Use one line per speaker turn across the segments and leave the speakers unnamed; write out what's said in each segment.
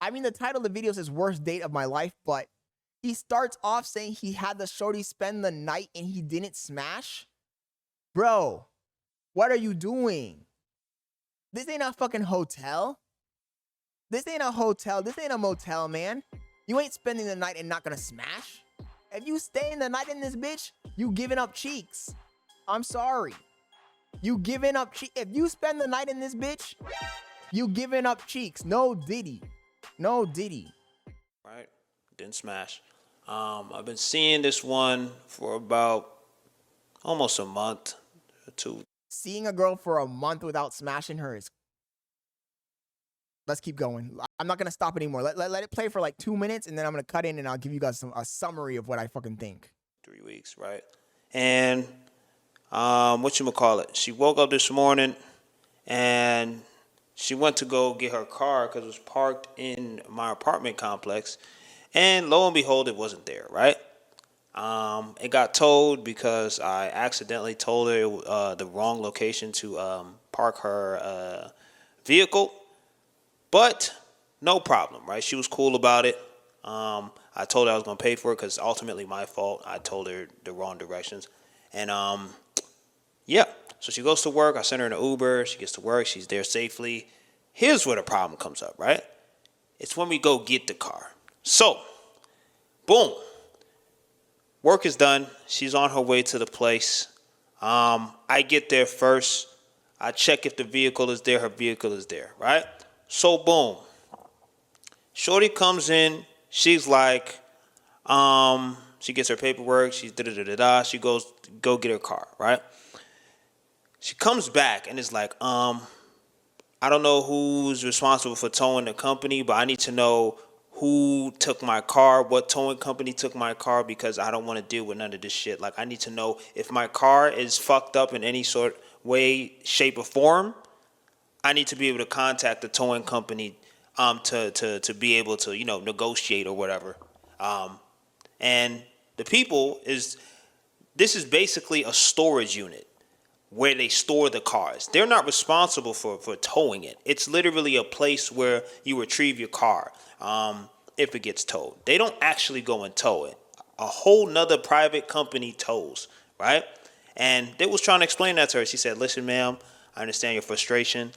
I mean, the title of the video says worst date of my life, but he starts off saying he had the shorty spend the night and he didn't smash. Bro, what are you doing? This ain't a fucking hotel. This ain't a hotel. This ain't a motel, man. You ain't spending the night and not gonna smash. If you stay in the night in this bitch, you giving up cheeks. I'm sorry. You giving up cheeks. If you spend the night in this bitch, you giving up cheeks. No Diddy. No Diddy.
Right? Didn't smash. I've been seeing this one for about almost a month or two.
Seeing a girl for a month without smashing her is... Let's keep going. I'm not going to stop anymore. Let it play for like 2 minutes, and then I'm going to cut in, and I'll give you guys a summary of what I fucking think.
3 weeks, right? And whatchamacallit? She woke up this morning, and she went to go get her car because it was parked in my apartment complex. And lo and behold, it wasn't there, right? It got towed because I accidentally told her the wrong location to park her vehicle. But no problem, right? She was cool about it. I told her I was going to pay for it because it's ultimately my fault. I told her the wrong directions. And yeah, so she goes to work. I send her in an Uber. She gets to work. She's there safely. Here's where the problem comes up, right? It's when we go get the car. So, boom. Work is done. She's on her way to the place. I get there first. I check if the vehicle is there. Her vehicle is there, right? So, boom. Shorty comes in. She's like, she gets her paperwork. She's da-da-da-da-da. She goes, go get her car, right? She comes back and is like, I don't know who's responsible for towing the company, but I need to know who took my car, what towing company took my car, because I don't want to deal with none of this shit. Like, I need to know if my car is fucked up in any sort of way, shape, or form. I need to be able to contact the towing company to be able to, negotiate or whatever. And the people this is basically a storage unit where they store the cars. They're not responsible for towing it. It's literally a place where you retrieve your car if it gets towed. They don't actually go and tow it. A whole nother private company tows, right? And they was trying to explain that to her. She said, listen, ma'am, I understand your frustration.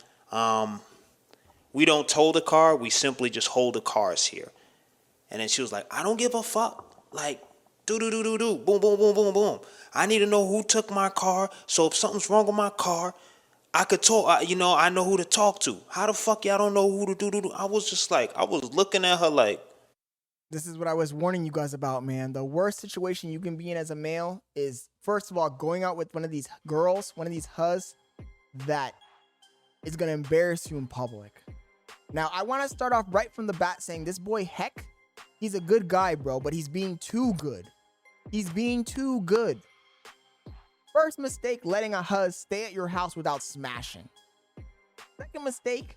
We don't tow the car. We simply just hold the cars here. And then she was like, I don't give a fuck. Like, do. Boom, boom, boom, boom, boom. I need to know who took my car. So if something's wrong with my car, I could talk. I know who to talk to. How the fuck y'all don't know who to do? I was just like, I was looking at her like.
This is what I was warning you guys about, man. The worst situation you can be in as a male is, first of all, going out with one of these girls, one of these huzz that is going to embarrass you in public. Now, I want to start off right from the bat saying this boy Hec, he's a good guy, bro, but he's being too good. He's being too good. First mistake, letting a huzz stay at your house without smashing. Second mistake,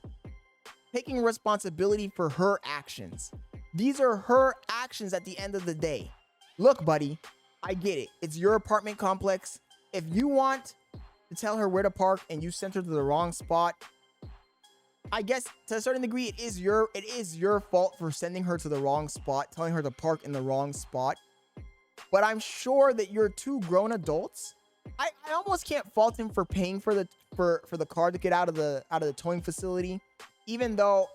taking responsibility for her actions. These are her actions at the end of the day. Look, buddy, I get it. It's your apartment complex. If you want to tell her where to park and you sent her to the wrong spot, I guess to a certain degree, it is your fault for sending her to the wrong spot, telling her to park in the wrong spot. But I'm sure that you're two grown adults. I almost can't fault him for paying for the car to get out of the towing facility, even though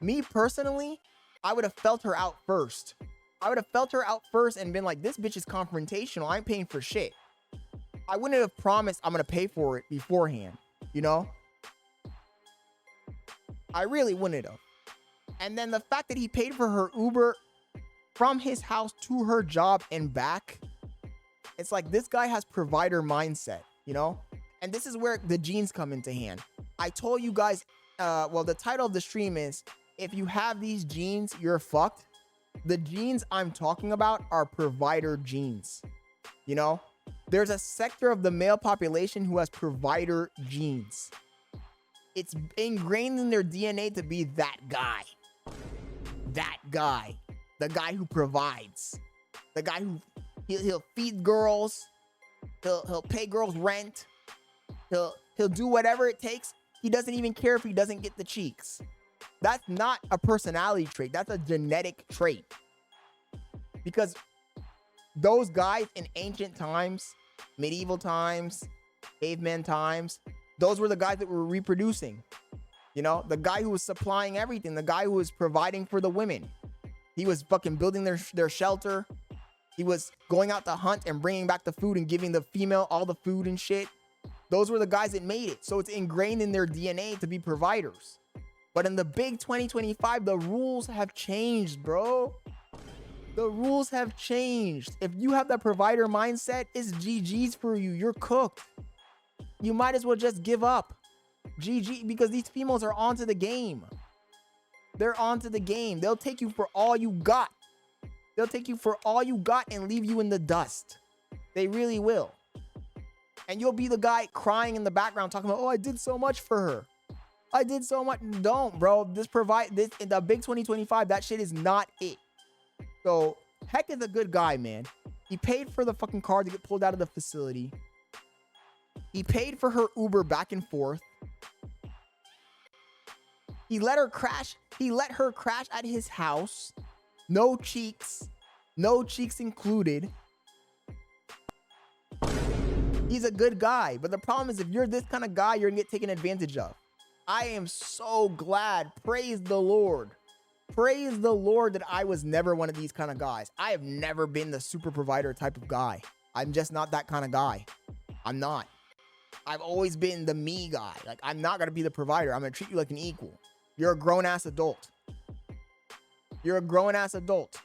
me personally, I would have felt her out first. I would have felt her out first and been like, this bitch is confrontational. I ain't paying for shit. I wouldn't have promised I'm going to pay for it beforehand, you know? I really wouldn't have. And then the fact that he paid for her Uber from his house to her job and back, it's like this guy has provider mindset, you know? And this is where the jeans come into hand. I told you guys, the title of the stream is, if you have these genes, you're fucked. The genes I'm talking about are provider genes. You know, there's a sector of the male population who has provider genes. It's ingrained in their DNA to be that guy. That guy. The guy who provides. The guy who he'll feed girls. He'll pay girls rent. He'll do whatever it takes. He doesn't even care if he doesn't get the cheeks. That's not a personality trait. That's a genetic trait. Because those guys in ancient times, medieval times, caveman times, those were the guys that were reproducing. You know, the guy who was supplying everything, the guy who was providing for the women. He was fucking building their shelter. He was going out to hunt and bringing back the food and giving the female all the food and shit. Those were the guys that made it. So it's ingrained in their DNA to be providers. But in the big 2025, the rules have changed, bro. The rules have changed. If you have that provider mindset, it's GG's for you. You're cooked. You might as well just give up. GG, because these females are onto the game. They're onto the game. They'll take you for all you got. They'll take you for all you got and leave you in the dust. They really will. And you'll be the guy crying in the background talking about, oh, I did so much for her. I did so much. Don't, bro. This in the big 2025, that shit is not it. So Hec is a good guy, man. He paid for the fucking car to get pulled out of the facility. He paid for her Uber back and forth. He let her crash. He let her crash at his house. No cheeks. No cheeks included. He's a good guy. But the problem is if you're this kind of guy, you're gonna get taken advantage of. I am so glad. Praise the Lord. Praise the Lord that I was never one of these kind of guys. I have never been the super provider type of guy. I'm just not that kind of guy. I'm not. I've always been the me guy. Like, I'm not gonna be the provider. I'm gonna treat you like an equal. You're a grown-ass adult. You're a grown-ass adult.